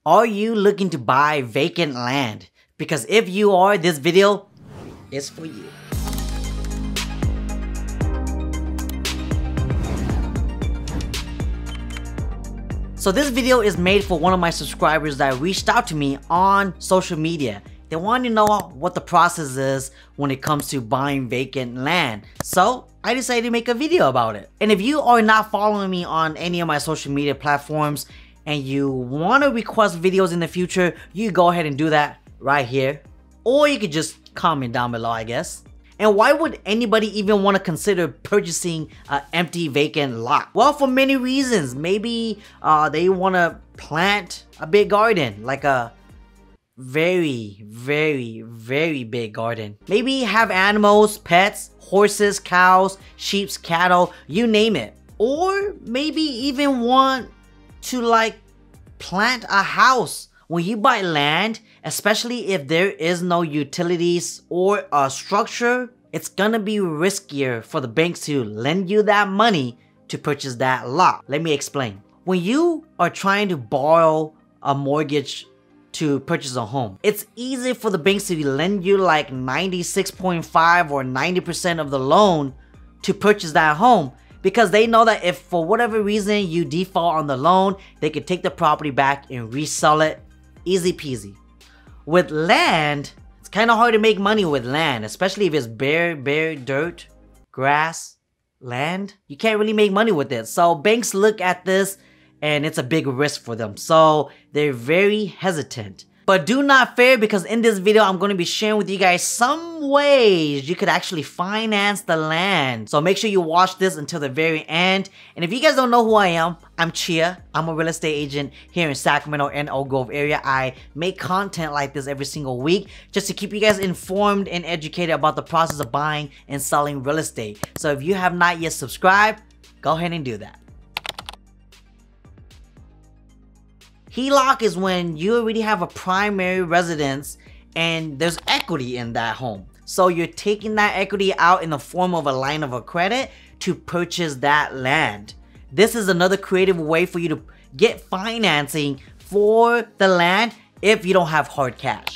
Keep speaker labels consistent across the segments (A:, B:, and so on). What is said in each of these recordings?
A: Are you looking to buy vacant land? Because if you are, this video is for you. So this video is made for one of my subscribers that reached out to me on social media. They want to know what the process is when it comes to buying vacant land. So I decided to make a video about it. And if you are not following me on any of my social media platforms and you want to request videos in the future, you go ahead and do that right here. Or you could just comment down below, I guess. And why would anybody even want to consider purchasing an empty vacant lot? Well, for many reasons. Maybe they want to plant a big garden, like a very big garden. Maybe have animals, pets, horses, cows, sheep, cattle, you name it. Or maybe even want to like plant a house. When you buy land, especially if there is no utilities or a structure, it's gonna be riskier for the banks to lend you that money to purchase that lot. Let me explain. When you are trying to borrow a mortgage to purchase a home, it's easy for the banks to lend you like 96.5 or 90% of the loan to purchase that home, because they know that if for whatever reason you default on the loan, they could take the property back and resell it. Easy peasy. With land, it's kind of hard to make money with land, especially if it's bare dirt, grass, land. You can't really make money with it. So banks look at this and it's a big risk for them. So they're very hesitant. But do not fear, because in this video, I'm going to be sharing with you guys some ways you could actually finance the land. So make sure you watch this until the very end. And if you guys don't know who I am, I'm Chia. I'm a real estate agent here in Sacramento and Oak Grove area. I make content like this every single week just to keep you guys informed and educated about the process of buying and selling real estate. So if you have not yet subscribed, go ahead and do that. HELOC is when you already have a primary residence and there's equity in that home. So you're taking that equity out in the form of a line of credit to purchase that land. This is another creative way for you to get financing for the land if you don't have hard cash.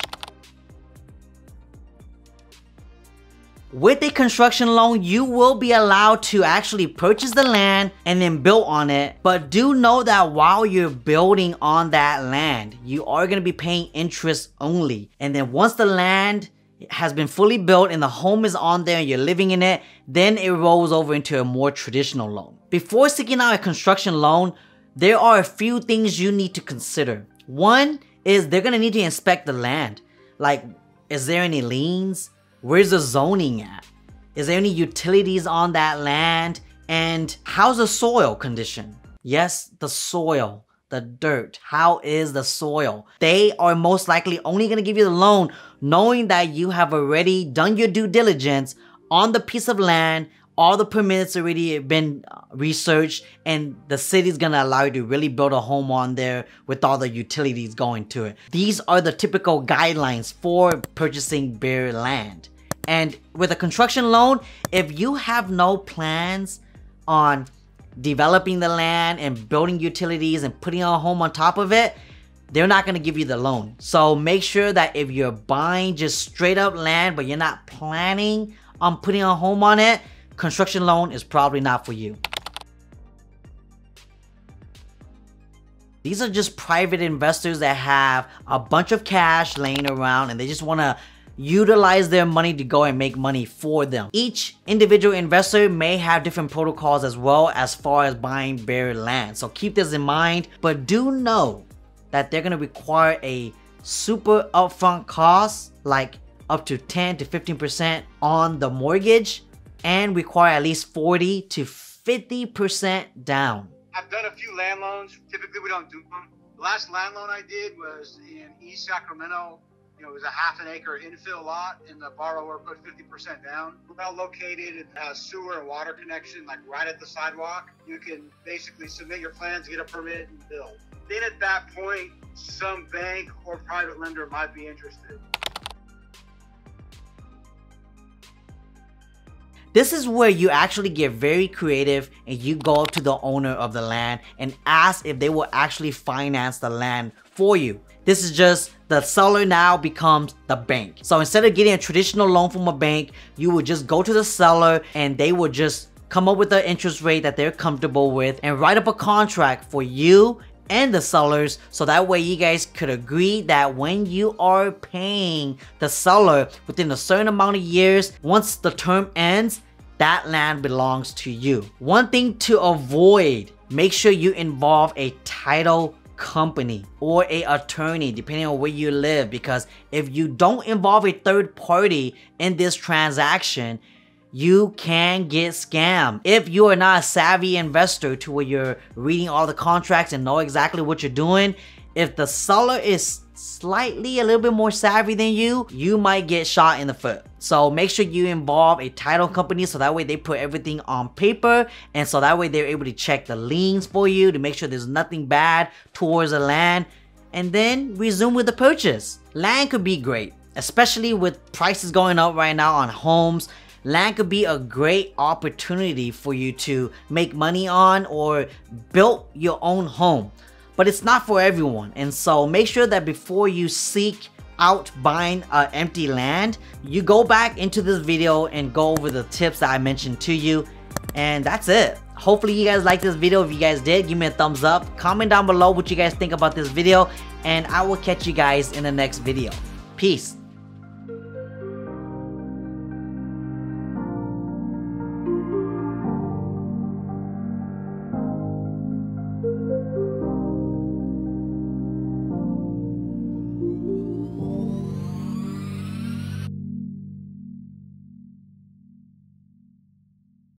A: With a construction loan, you will be allowed to actually purchase the land and then build on it. But do know that while you're building on that land, you are going to be paying interest only. And then once the land has been fully built and the home is on there and you're living in it, then it rolls over into a more traditional loan. Before seeking out a construction loan, there are a few things you need to consider. One is they're going to need to inspect the land. Like, is there any liens? Where's the zoning at? Is there any utilities on that land? And how's the soil condition? Yes, the soil, the dirt. How is the soil? They are most likely only going to give you the loan knowing that you have already done your due diligence on the piece of land. All the permits already been researched, and the city's gonna allow you to really build a home on there with all the utilities going to it. These are the typical guidelines for purchasing bare land. And with a construction loan, if you have no plans on developing the land and building utilities and putting a home on top of it, they're not going to give you the loan. So make sure that if you're buying just straight up land, but you're not planning on putting a home on it, construction loan is probably not for you. These are just private investors that have a bunch of cash laying around and they just want to utilize their money to go and make money for them. Each individual investor may have different protocols as well as far as buying bare land. So keep this in mind, but do know that they're going to require a super upfront cost, like up to 10 to 15% on the mortgage, and require at least 40 to 50% down.
B: I've done a few land loans. Typically we don't do them. The last land loan I did was in East Sacramento. It was a half an acre infill lot, and the borrower put 50% down. Well located, it has sewer and water connection, like right at the sidewalk. You can basically submit your plans, get a permit, and build. Then at that point, some bank or private lender might be interested.
A: This is where you actually get very creative and you go up to the owner of the land and ask if they will actually finance the land for you. This is just the seller now becomes the bank. So instead of getting a traditional loan from a bank, you would just go to the seller and they would just come up with the interest rate that they're comfortable with and write up a contract for you and the sellers, so that way you guys could agree that when you are paying the seller within a certain amount of years, once the term ends, that land belongs to you. One thing to avoid, make sure you involve a title company or a attorney depending on where you live, because if you don't involve a third party in this transaction, you can get scammed. If you are not a savvy investor to where you're reading all the contracts and know exactly what you're doing, if the seller is slightly a little bit more savvy than you might get shot in the foot. So make sure you involve a title company so that way they put everything on paper, and so that way they're able to check the liens for you to make sure there's nothing bad towards the land, and then resume with the purchase. Land could be great, especially with prices going up right now on homes. Land could be a great opportunity for you to make money on or build your own home, but it's not for everyone. And so make sure that before you seek out buying empty land, you go back into this video and go over the tips that I mentioned to you. And that's it. Hopefully you guys liked this video. If you guys did, give me a thumbs up. Comment down below what you guys think about this video, and I will catch you guys in the next video. Peace.